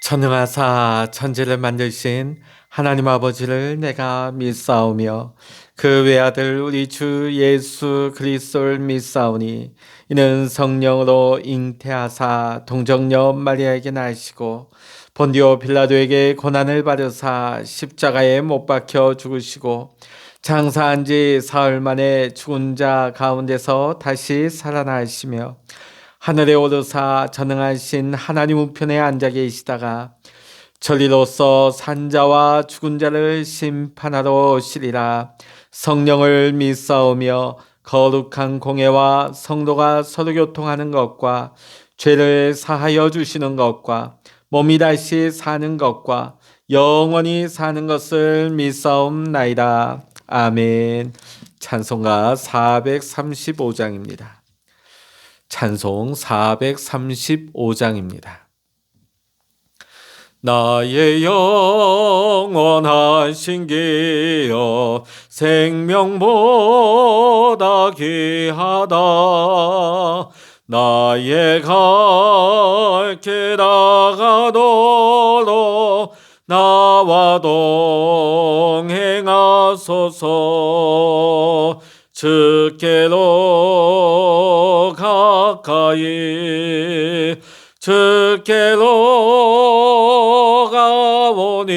전능하사 천지를 만드신 하나님 아버지를 내가 믿사오며 그 외아들 우리 주 예수 그리스도를 믿사오니 이는 성령으로 잉태하사 동정녀 마리아에게 나시고 본디오 빌라도에게 고난을 받으사 십자가에 못 박혀 죽으시고 장사한 지 사흘 만에 죽은 자 가운데서 다시 살아나시며 하늘에 오르사 전능하신 하나님 우편에 앉아 계시다가 전리로서 산자와 죽은 자를 심판하러 오시리라. 성령을 믿사오며 거룩한 공예와 성도가 서로 교통하는 것과 죄를 사하여 주시는 것과 몸이 다시 사는 것과 영원히 사는 것을 믿사옵나이다. 아멘. 찬송가 435장입니다. 찬송 435장입니다. 나의 영원하신 기여 생명보다 귀하다. 나의 갈 길 다가도록 나와 동행하소서. 주께로 가까이 주께로 가오니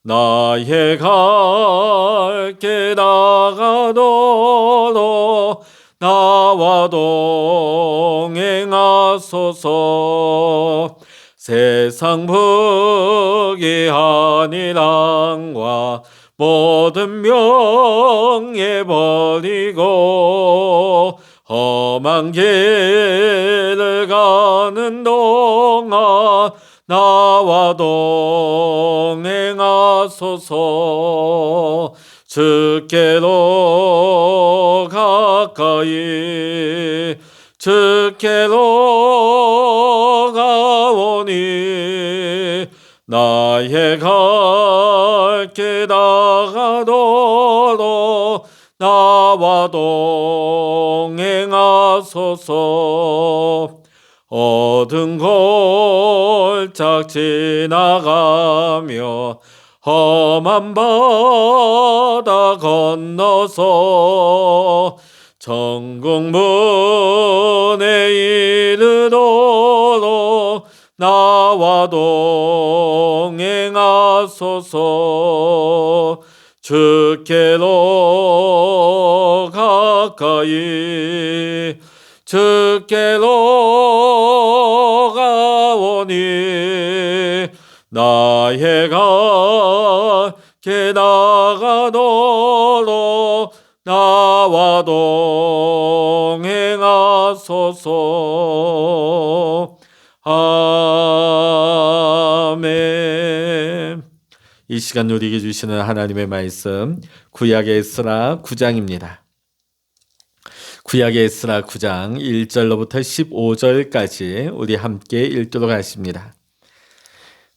나의 갈 길 다가도록 나와 동행하소서. 세상 부귀한 이랑과 모든 명예 버리고 험한 길을 가는 동안 나와 동행하소서. 주께로 가까이 주께로 가오니 나의 갈 길 다가도록 나와 동행하소서. 어두운 골짝 지나가며 험한 바다 건너서 천국 문에 이르도록 나와 동행하소서. 주께로 가까이 주께로 가오니 나의 갈 길 다가도록 나와 동행하소서. 아멘. 이 시간 누리게 주시는 하나님의 말씀 구약의 에스라 9장입니다. 구약의 에스라 9장 1절로부터 15절까지 우리 함께 읽도록 하십니다.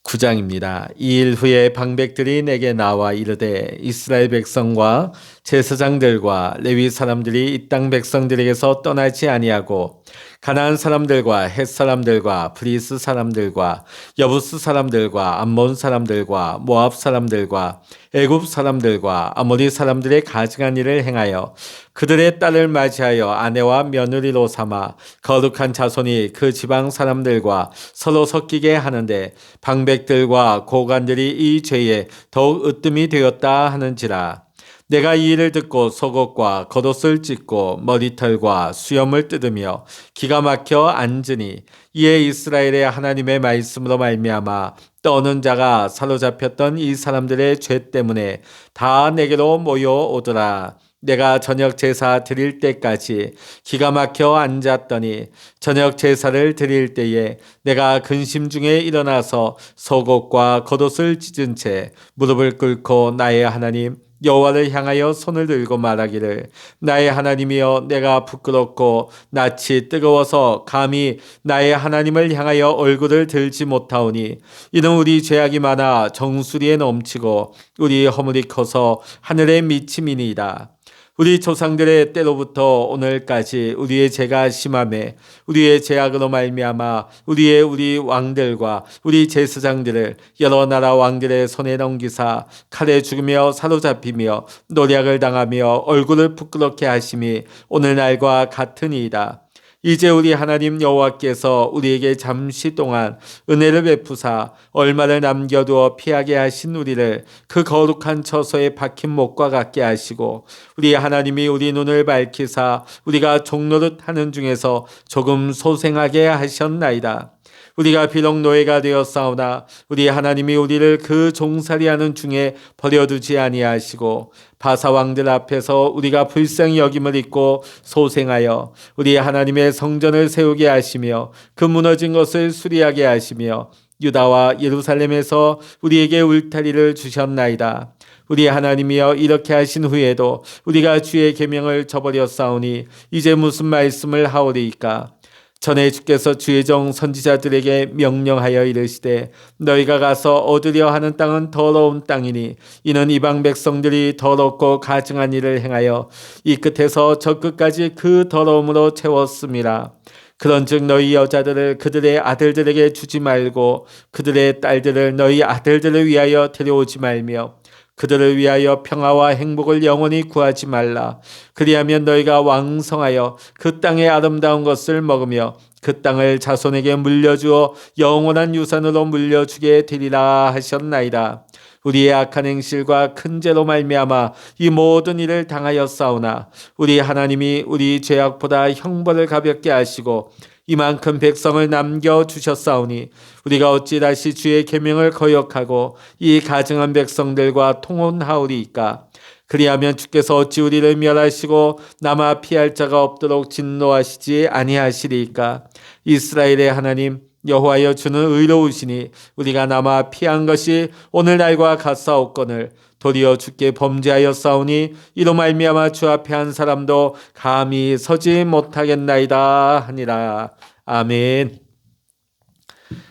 9장입니다. 이 일 후에 방백들이 내게 나와 이르되 이스라엘 백성과 제사장들과 레위 사람들이 이 땅 백성들에게서 떠나지 아니하고 가나안 사람들과 헷 사람들과 브리스 사람들과 여부스 사람들과 암몬 사람들과 모압 사람들과 애굽 사람들과 아모리 사람들의 가증한 일을 행하여 그들의 딸을 맞이하여 아내와 며느리로 삼아 거룩한 자손이 그 지방 사람들과 서로 섞이게 하는데 방백들과 고관들이 이 죄에 더욱 으뜸이 되었다 하는지라. 내가 이 일을 듣고 속옷과 겉옷을 찢고 머리털과 수염을 뜯으며 기가 막혀 앉으니 이에 이스라엘의 하나님의 말씀으로 말미암아 떠는 자가 사로잡혔던 이 사람들의 죄 때문에 다 내게로 모여오더라. 내가 저녁 제사 드릴 때까지 기가 막혀 앉았더니 저녁 제사를 드릴 때에 내가 근심 중에 일어나서 속옷과 겉옷을 찢은 채 무릎을 꿇고 나의 하나님 여호와를 향하여 손을 들고 말하기를 나의 하나님이여 내가 부끄럽고 낯이 뜨거워서 감히 나의 하나님을 향하여 얼굴을 들지 못하오니 이는 우리 죄악이 많아 정수리에 넘치고 우리 허물이 커서 하늘에 미침이니이다. 우리 조상들의 때로부터 오늘까지 우리의 죄가 심함에 우리의 죄악으로 말미암아 우리 왕들과 우리 제사장들을 여러 나라 왕들의 손에 넘기사 칼에 죽으며 사로잡히며 노략을 당하며 얼굴을 부끄럽게 하심이 오늘날과 같으니이다. 이제 우리 하나님 여호와께서 우리에게 잠시 동안 은혜를 베푸사 얼마를 남겨두어 피하게 하신 우리를 그 거룩한 처소에 박힌 목과 같게 하시고 우리 하나님이 우리 눈을 밝히사 우리가 종노릇 하는 중에서 조금 소생하게 하셨나이다. 우리가 비록 노예가 되었사오나 우리 하나님이 우리를 그 종살이하는 중에 버려두지 아니하시고 바사왕들 앞에서 우리가 불쌍히 여김을 입고 소생하여 우리 하나님의 성전을 세우게 하시며 그 무너진 것을 수리하게 하시며 유다와 예루살렘에서 우리에게 울타리를 주셨나이다. 우리 하나님이여 이렇게 하신 후에도 우리가 주의 계명을 저버렸사오니 이제 무슨 말씀을 하오리이까? 전에 주께서 주의 종 선지자들에게 명령하여 이르시되 너희가 가서 얻으려 하는 땅은 더러운 땅이니 이는 이방 백성들이 더럽고 가증한 일을 행하여 이 끝에서 저 끝까지 그 더러움으로 채웠음이라. 그런즉 너희 여자들을 그들의 아들들에게 주지 말고 그들의 딸들을 너희 아들들을 위하여 데려오지 말며 그들을 위하여 평화와 행복을 영원히 구하지 말라. 그리하면 너희가 왕성하여 그 땅의 아름다운 것을 먹으며 그 땅을 자손에게 물려주어 영원한 유산으로 물려주게 되리라 하셨나이다. 우리의 악한 행실과 큰 죄로 말미암아 이 모든 일을 당하였사오나 우리 하나님이 우리 죄악보다 형벌을 가볍게 하시고 이만큼 백성을 남겨주셨사오니 우리가 어찌 다시 주의 계명을 거역하고 이 가증한 백성들과 통혼하오리이까? 그리하면 주께서 어찌 우리를 멸하시고 남아 피할 자가 없도록 진노하시지 아니하시리이까? 이스라엘의 하나님 여호와여 주는 의로우시니 우리가 남아 피한 것이 오늘날과 같사옵거늘 도리어 주께 범죄하였사오니 이로 말미암아 주 앞에 한 사람도 감히 서지 못하겠나이다 하니라. 아멘.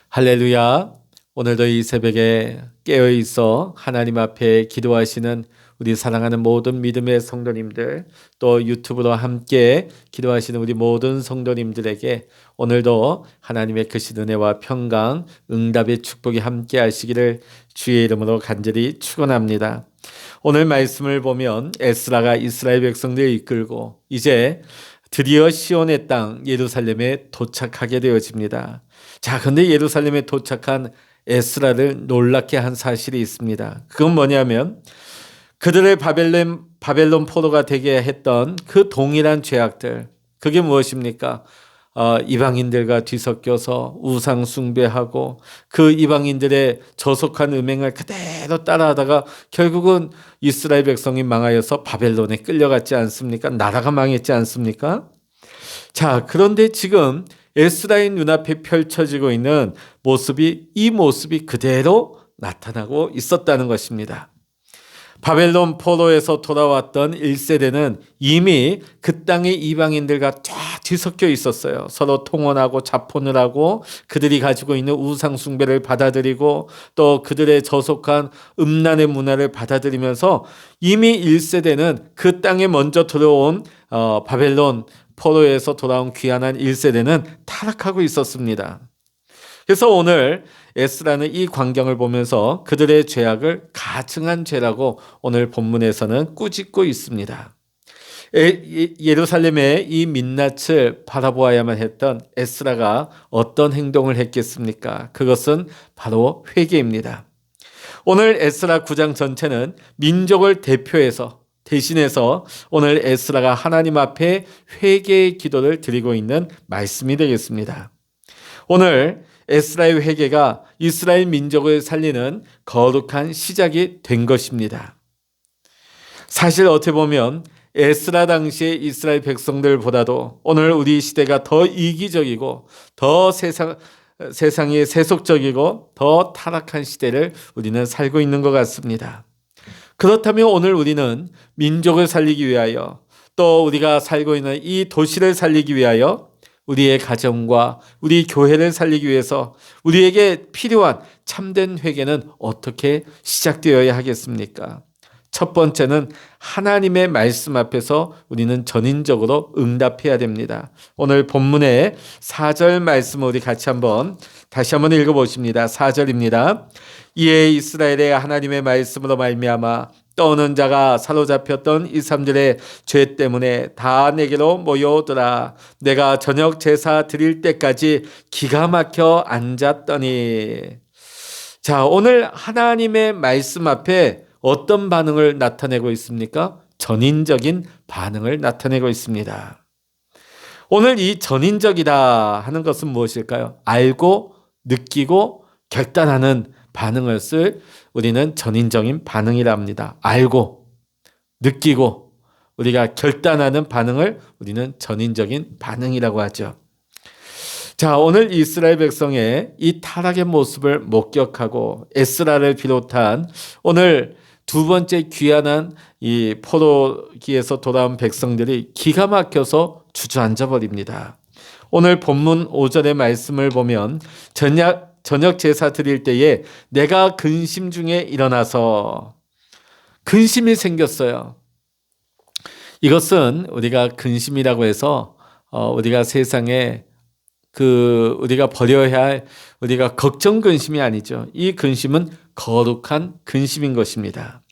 할렐루야. 오늘도 이 새벽에 깨어있어 하나님 앞에 기도하시는 우리 사랑하는 모든 믿음의 성도님들, 또 유튜브로 함께 기도하시는 우리 모든 성도님들에게 오늘도 하나님의 크신 은혜와 평강, 응답의 축복이 함께 하시기를 주의 이름으로 간절히 축원합니다. 오늘 말씀을 보면 에스라가 이스라엘 백성들을 이끌고 이제 드디어 시온의 땅 예루살렘에 도착하게 되어집니다. 자, 근데 예루살렘에 도착한 에스라를 놀랍게 한 사실이 있습니다. 그건 뭐냐면 그들의 바벨론 포로가 되게 했던 그 동일한 죄악들, 그게 무엇입니까? 이방인들과 뒤섞여서 우상 숭배하고 그 이방인들의 저속한 음행을 그대로 따라하다가 결국은 이스라엘 백성이 망하여서 바벨론에 끌려갔지 않습니까? 나라가 망했지 않습니까? 자, 그런데 지금 에스라의 눈앞에 펼쳐지고 있는 이 모습이 그대로 나타나고 있었다는 것입니다. 바벨론 포로에서 돌아왔던 1세대는 이미 그 땅의 이방인들과 쫙 뒤섞여 있었어요. 서로 통혼하고 자폰을 하고 그들이 가지고 있는 우상 숭배를 받아들이고 또 그들의 저속한 음란의 문화를 받아들이면서 이미 1세대는 그 땅에 먼저 들어온 바벨론 포로에서 돌아온 귀환한 1세대는 타락하고 있었습니다. 그래서 오늘 에스라는 이 광경을 보면서 그들의 죄악을 가증한 죄라고 오늘 본문에서는 꾸짖고 있습니다. 예루살렘의 이 민낯을 바라보아야만 했던 에스라가 어떤 행동을 했겠습니까? 그것은 바로 회개입니다. 오늘 에스라 9장 전체는 민족을 대신해서 오늘 에스라가 하나님 앞에 회개의 기도를 드리고 있는 말씀이 되겠습니다. 오늘 에스라의 회개가 이스라엘 민족을 살리는 거룩한 시작이 된 것입니다. 사실 어떻게 보면 에스라 당시의 이스라엘 백성들보다도 오늘 우리 시대가 더 이기적이고 더 세상이 세속적이고 더 타락한 시대를 우리는 살고 있는 것 같습니다. 그렇다면 오늘 우리는 민족을 살리기 위하여 또 우리가 살고 있는 이 도시를 살리기 위하여 우리의 가정과 우리 교회를 살리기 위해서 우리에게 필요한 참된 회개는 어떻게 시작되어야 하겠습니까? 첫 번째는 하나님의 말씀 앞에서 우리는 전인적으로 응답해야 됩니다. 오늘 본문의 4절 말씀을 우리 같이 다시 한번 읽어보십니다. 4절입니다. 이에 이스라엘의 하나님의 말씀으로 말미암아 떠오는 자가 사로잡혔던 이 사람들의 죄 때문에 다 내게로 모여오더라. 내가 저녁 제사 드릴 때까지 기가 막혀 앉았더니. 자, 오늘 하나님의 말씀 앞에 어떤 반응을 나타내고 있습니까? 전인적인 반응을 나타내고 있습니다. 오늘 이 전인적이다 하는 것은 무엇일까요? 알고 느끼고 결단하는 반응을 쓸 우리는 전인적인 반응이라 합니다. 알고 느끼고 우리가 결단하는 반응을 우리는 전인적인 반응이라고 하죠. 자, 오늘 이스라엘 백성의 이 타락의 모습을 목격하고 에스라를 비롯한 오늘 두 번째 귀환한 이 포로기에서 돌아온 백성들이 기가 막혀서 주저앉아 버립니다. 오늘 본문 5절의 말씀을 보면 저녁 제사 드릴 때에 내가 근심 중에 일어나서 근심이 생겼어요. 이것은 우리가 근심이라고 해서 우리가 세상에 우리가 버려야 할 우리가 걱정 근심이 아니죠. 이 근심은 거룩한 근심인 것입니다.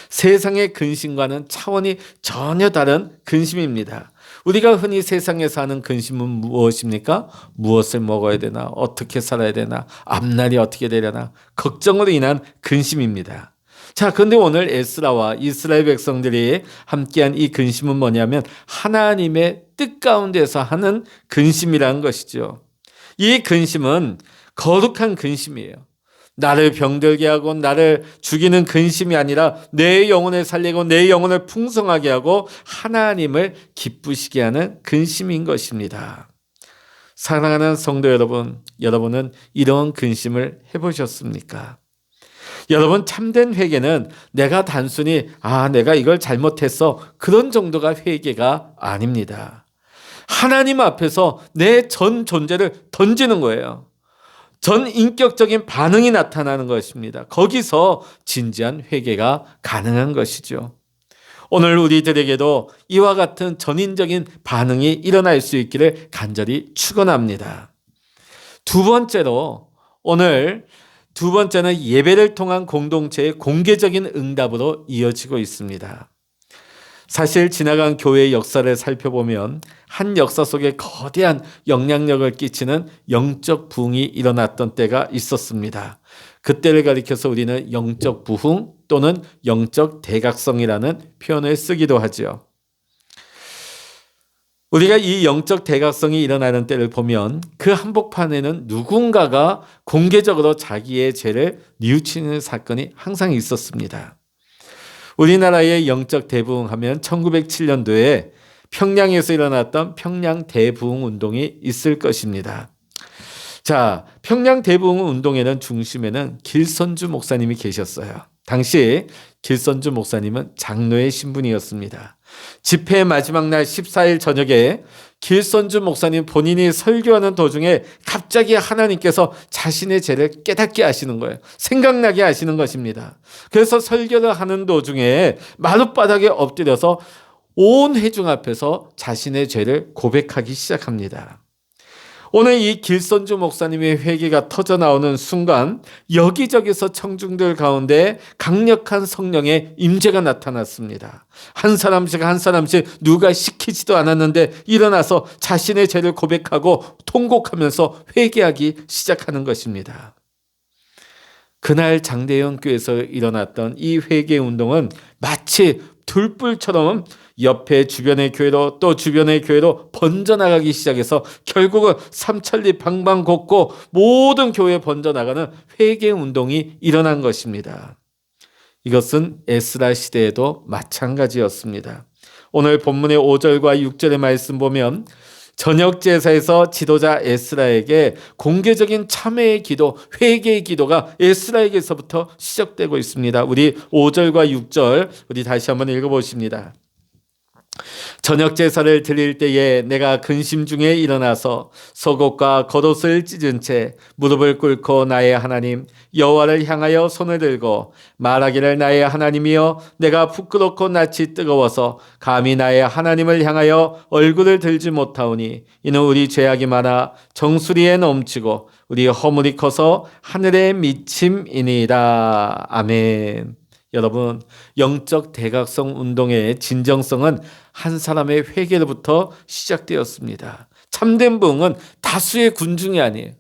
세상의 근심과는 차원이 전혀 다른 근심입니다. 우리가 흔히 세상에서 하는 근심은 무엇입니까? 무엇을 먹어야 되나? 어떻게 살아야 되나? 앞날이 어떻게 되려나? 걱정으로 인한 근심입니다. 자, 그런데 오늘 에스라와 이스라엘 백성들이 함께한 이 근심은 뭐냐면 하나님의 뜻 가운데서 하는 근심이라는 것이죠. 이 근심은 거룩한 근심이에요. 나를 병들게 하고 나를 죽이는 근심이 아니라 내 영혼을 살리고 내 영혼을 풍성하게 하고 하나님을 기쁘시게 하는 근심인 것입니다. 사랑하는 성도 여러분, 여러분은 이런 근심을 해보셨습니까? 여러분, 참된 회개는 내가 단순히 내가 이걸 잘못했어 그런 정도가 회개가 아닙니다. 하나님 앞에서 내 전 존재를 던지는 거예요. 전 인격적인 반응이 나타나는 것입니다. 거기서 진지한 회개가 가능한 것이죠. 오늘 우리들에게도 이와 같은 전인적인 반응이 일어날 수 있기를 간절히 축원합니다. 두 번째는 예배를 통한 공동체의 공개적인 응답으로 이어지고 있습니다. 사실 지나간 교회의 역사를 살펴보면 한 역사 속에 거대한 영향력을 끼치는 영적 부흥이 일어났던 때가 있었습니다. 그때를 가리켜서 우리는 영적 부흥 또는 영적 대각성이라는 표현을 쓰기도 하죠. 우리가 이 영적 대각성이 일어나는 때를 보면 그 한복판에는 누군가가 공개적으로 자기의 죄를 뉘우치는 사건이 항상 있었습니다. 우리나라의 영적 대부흥하면 1907년도에 평양에서 일어났던 평양 대부흥 운동이 있을 것입니다. 자, 평양 대부흥 운동에는 중심에는 길선주 목사님이 계셨어요. 당시 길선주 목사님은 장로의 신분이었습니다. 집회의 마지막 날 14일 저녁에 길선주 목사님 본인이 설교하는 도중에 갑자기 하나님께서 자신의 죄를 깨닫게 하시는 거예요. 생각나게 하시는 것입니다. 그래서 설교를 하는 도중에 마룻바닥에 엎드려서 온 회중 앞에서 자신의 죄를 고백하기 시작합니다. 오늘 이 길선주 목사님의 회개가 터져나오는 순간 여기저기서 청중들 가운데 강력한 성령의 임재가 나타났습니다. 한 사람씩 누가 시키지도 않았는데 일어나서 자신의 죄를 고백하고 통곡하면서 회개하기 시작하는 것입니다. 그날 장대현 교회에서 일어났던 이 회개 운동은 마치 들불처럼 옆에 주변의 교회로 또 주변의 교회로 번져나가기 시작해서 결국은 삼천리 방방곡곡 모든 교회에 번져나가는 회개 운동이 일어난 것입니다. 이것은 에스라 시대에도 마찬가지였습니다. 오늘 본문의 5절과 6절의 말씀 보면 저녁 제사에서 지도자 에스라에게 공개적인 참회의 기도, 회개의 기도가 에스라에게서부터 시작되고 있습니다. 우리 5절과 6절 우리 다시 한번 읽어보십니다. 저녁 제사를 드릴 때에 내가 근심 중에 일어나서 속옷과 겉옷을 찢은 채 무릎을 꿇고 나의 하나님 여호와를 향하여 손을 들고 말하기를 나의 하나님이여 내가 부끄럽고 낯이 뜨거워서 감히 나의 하나님을 향하여 얼굴을 들지 못하오니 이는 우리 죄악이 많아 정수리에 넘치고 우리 허물이 커서 하늘에 미침이니이다. 아멘. 여러분, 영적 대각성 운동의 진정성은 한 사람의 회개로부터 시작되었습니다. 참된 부흥은 다수의 군중이 아니에요.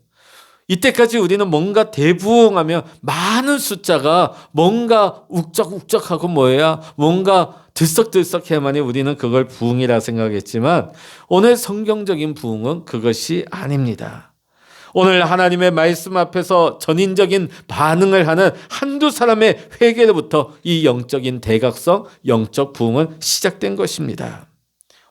이때까지 우리는 뭔가 대부흥하면 많은 숫자가 뭔가 욱적욱적하고 뭔가 들썩들썩해야만이 우리는 그걸 부흥이라 생각했지만 오늘 성경적인 부흥은 그것이 아닙니다. 오늘 하나님의 말씀 앞에서 전인적인 반응을 하는 한두 사람의 회개로부터 이 영적인 대각성, 영적 부흥은 시작된 것입니다.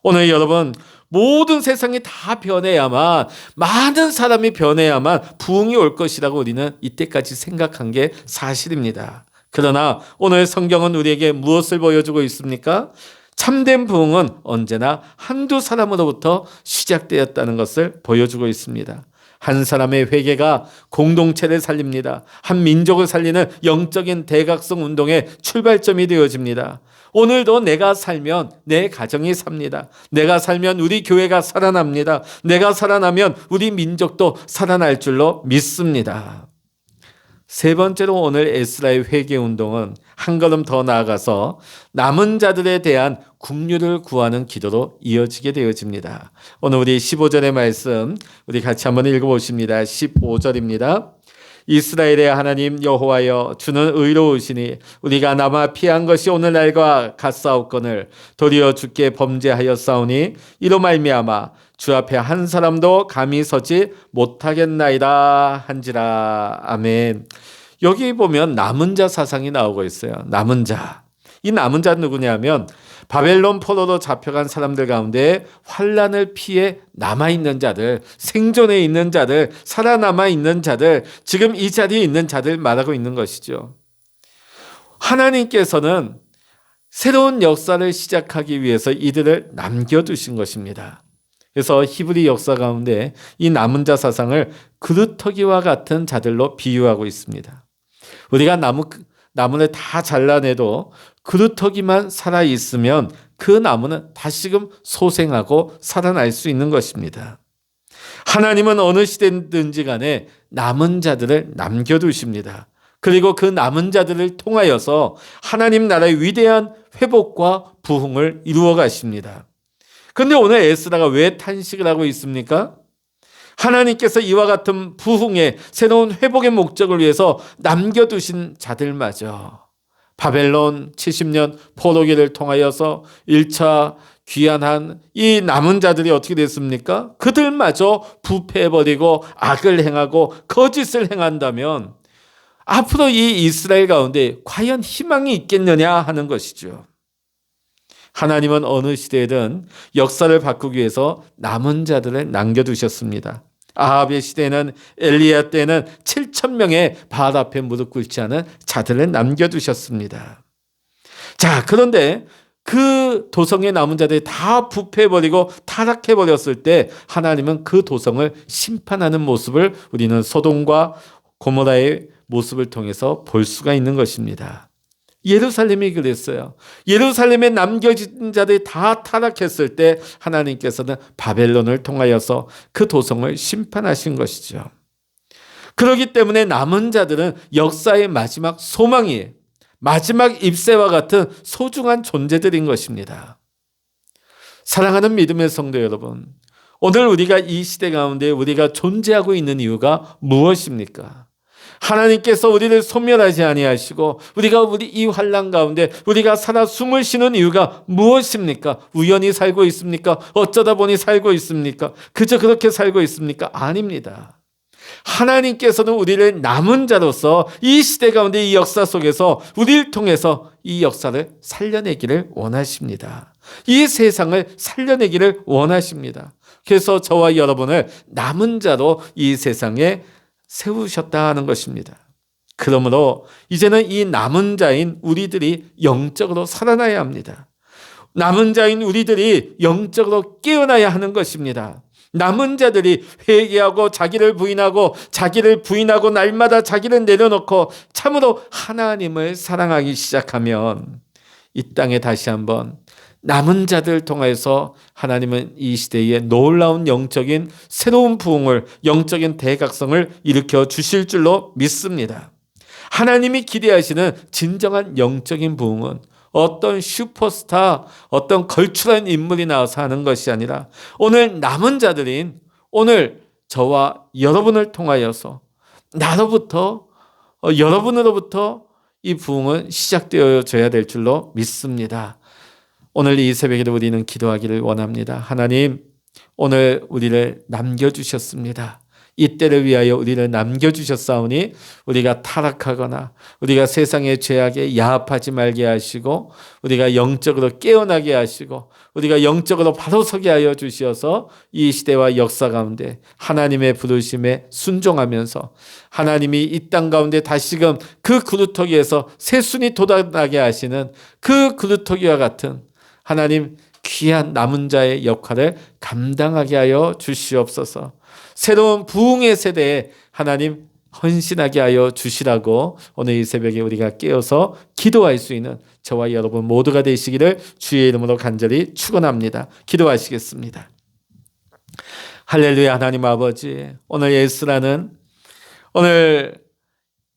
오늘 여러분, 모든 세상이 다 변해야만, 많은 사람이 변해야만 부흥이 올 것이라고 우리는 이때까지 생각한 게 사실입니다. 그러나 오늘 성경은 우리에게 무엇을 보여주고 있습니까? 참된 부흥은 언제나 한두 사람으로부터 시작되었다는 것을 보여주고 있습니다. 한 사람의 회개가 공동체를 살립니다. 한 민족을 살리는 영적인 대각성 운동의 출발점이 되어집니다. 오늘도 내가 살면 내 가정이 삽니다. 내가 살면 우리 교회가 살아납니다. 내가 살아나면 우리 민족도 살아날 줄로 믿습니다. 세 번째로 오늘 에스라의 회개 운동은 한 걸음 더 나아가서 남은 자들에 대한 긍휼을 구하는 기도로 이어지게 되어집니다. 오늘 우리 15절의 말씀 우리 같이 한번 읽어보십니다. 15절입니다. 이스라엘의 하나님 여호와여 주는 의로우시니 우리가 남아 피한 것이 오늘날과 같사옵거늘 도리어 주께 범죄하였사오니 이로 말미암아 주 앞에 한 사람도 감히 서지 못하겠나이다 한지라. 아멘. 여기 보면 남은 자 사상이 나오고 있어요. 남은 자. 이 남은 자는 누구냐면 바벨론 포로로 잡혀간 사람들 가운데 환난을 피해 남아있는 자들, 생존해 있는 자들, 살아남아 있는 자들, 지금 이 자리에 있는 자들 말하고 있는 것이죠. 하나님께서는 새로운 역사를 시작하기 위해서 이들을 남겨두신 것입니다. 그래서 히브리 역사 가운데 이 남은 자 사상을 그루터기와 같은 자들로 비유하고 있습니다. 우리가 나무를 다 잘라내도 그루터기만 살아있으면 그 나무는 다시금 소생하고 살아날 수 있는 것입니다. 하나님은 어느 시대든지 간에 남은 자들을 남겨두십니다. 그리고 그 남은 자들을 통하여서 하나님 나라의 위대한 회복과 부흥을 이루어 가십니다. 그런데 오늘 에스라가 왜 탄식을 하고 있습니까? 하나님께서 이와 같은 부흥의 새로운 회복의 목적을 위해서 남겨두신 자들마저 바벨론 70년 포로기를 통하여서 1차 귀환한 이 남은 자들이 어떻게 됐습니까? 그들마저 부패해버리고 악을 행하고 거짓을 행한다면 앞으로 이 이스라엘 가운데 과연 희망이 있겠느냐 하는 것이죠. 하나님은 어느 시대든 역사를 바꾸기 위해서 남은 자들을 남겨두셨습니다. 아합의 시대는 엘리야 때는 7,000명의 바알 앞에 무릎 꿇지 않은 자들을 남겨두셨습니다. 자, 그런데 그 도성의 남은 자들이 다 부패해버리고 타락해버렸을 때 하나님은 그 도성을 심판하는 모습을 우리는 소돔과 고모라의 모습을 통해서 볼 수가 있는 것입니다. 예루살렘이 그랬어요. 예루살렘에 남겨진 자들이 다 타락했을 때 하나님께서는 바벨론을 통하여서 그 도성을 심판하신 것이죠. 그렇기 때문에 남은 자들은 역사의 마지막 소망이에요. 마지막 잎새와 같은 소중한 존재들인 것입니다. 사랑하는 믿음의 성도 여러분, 오늘 우리가 이 시대 가운데 우리가 존재하고 있는 이유가 무엇입니까? 하나님께서 우리를 소멸하지 아니하시고 우리가 이 환난 가운데 우리가 살아 숨을 쉬는 이유가 무엇입니까? 우연히 살고 있습니까? 어쩌다 보니 살고 있습니까? 그저 그렇게 살고 있습니까? 아닙니다. 하나님께서는 우리를 남은 자로서 이 시대 가운데 이 역사 속에서 우리를 통해서 이 역사를 살려내기를 원하십니다. 이 세상을 살려내기를 원하십니다. 그래서 저와 여러분을 남은 자로 이 세상에 세우셨다 하는 것입니다. 그러므로 이제는 이 남은 자인 우리들이 영적으로 살아나야 합니다. 남은 자인 우리들이 영적으로 깨어나야 하는 것입니다. 남은 자들이 회개하고 자기를 부인하고 날마다 자기를 내려놓고 참으로 하나님을 사랑하기 시작하면 이 땅에 다시 한번 남은 자들 통해서 하나님은 이 시대에 놀라운 영적인 새로운 부흥을, 영적인 대각성을 일으켜 주실 줄로 믿습니다. 하나님이 기대하시는 진정한 영적인 부흥은 어떤 슈퍼스타, 어떤 걸출한 인물이 나와서 하는 것이 아니라 오늘 남은 자들인 오늘 저와 여러분을 통하여서 여러분으로부터 이 부흥은 시작되어져야 될 줄로 믿습니다. 오늘 이 새벽에도 우리는 기도하기를 원합니다. 하나님, 오늘 우리를 남겨주셨습니다. 이 때를 위하여 우리를 남겨주셨사오니 우리가 타락하거나 우리가 세상의 죄악에 야합하지 말게 하시고 우리가 영적으로 깨어나게 하시고 우리가 영적으로 바로 서게 하여 주시어서 이 시대와 역사 가운데 하나님의 부르심에 순종하면서 하나님이 이 땅 가운데 다시금 그 그루터기에서 새순이 돋아나게 하시는 그 그루터기와 같은 하나님 귀한 남은 자의 역할을 감당하게 하여 주시옵소서. 새로운 부흥의 세대에 하나님 헌신하게 하여 주시라고 오늘 이 새벽에 우리가 깨어서 기도할 수 있는 저와 여러분 모두가 되시기를 주의 이름으로 간절히 축원합니다. 기도하시겠습니다. 할렐루야. 하나님 아버지, 오늘 예수라는 오늘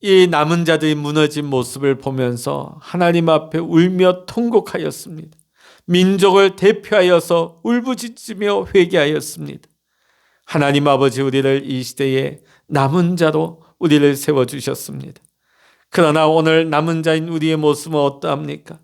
이 남은 자들이 무너진 모습을 보면서 하나님 앞에 울며 통곡하였습니다. 민족을 대표하여서 울부짖으며 회개하였습니다. 하나님 아버지, 우리를 이 시대에 남은 자로 우리를 세워주셨습니다. 그러나 오늘 남은 자인 우리의 모습은 어떠합니까?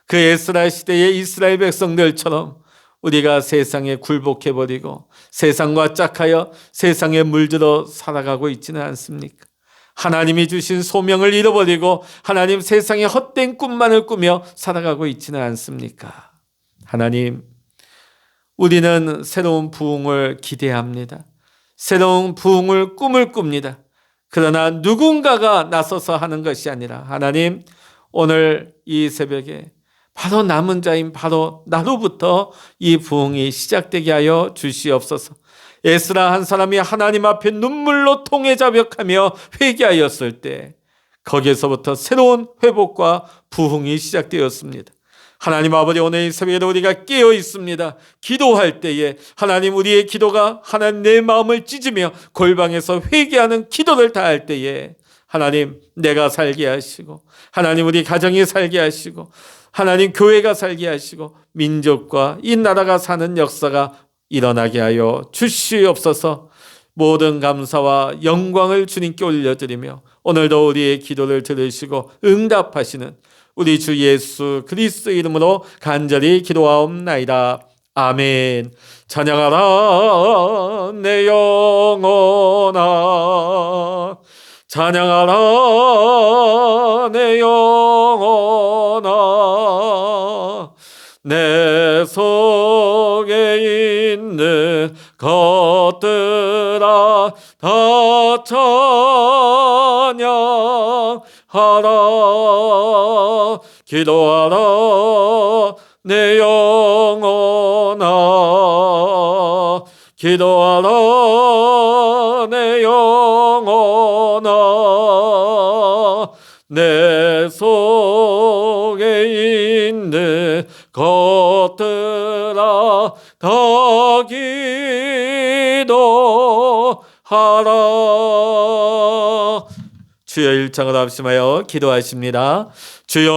그 에스라 시대의 이스라엘 백성들처럼 우리가 세상에 굴복해버리고 세상과 짝하여 세상에 물들어 살아가고 있지는 않습니까? 하나님이 주신 소명을 잃어버리고 하나님 세상에 헛된 꿈만을 꾸며 살아가고 있지는 않습니까? 하나님, 우리는 새로운 부흥을 기대합니다. 새로운 부흥을 꿈을 꿉니다. 그러나 누군가가 나서서 하는 것이 아니라 하나님, 오늘 이 새벽에 바로 남은 자인 바로 나로부터 이 부흥이 시작되게 하여 주시옵소서. 에스라 한 사람이 하나님 앞에 눈물로 통해 자벽하며 회개하였을 때 거기에서부터 새로운 회복과 부흥이 시작되었습니다. 하나님 아버지, 오늘 이 새벽에 우리가 깨어 있습니다. 기도할 때에 하나님, 우리의 기도가 하나님 내 마음을 찢으며 골방에서 회개하는 기도를 다할 때에 하나님, 내가 살게 하시고 하나님, 우리 가정이 살게 하시고 하나님, 교회가 살게 하시고 민족과 이 나라가 사는 역사가 일어나게 하여 주시옵소서. 모든 감사와 영광을 주님께 올려드리며 오늘도 우리의 기도를 들으시고 응답하시는 우리 주 예수 그리스도 이름으로 간절히 기도하옵나이다. 아멘. 찬양하라 내 영혼아, 찬양하라 내 영혼아, 내 속에 있는 것들아 다 찬양하라. 기도하라 내 영혼아, 기도하라 내 영혼아, 내 속에 있는 것들아 다 기도하라. 주여, 일창을 합심하여 기도하십니다. 주여,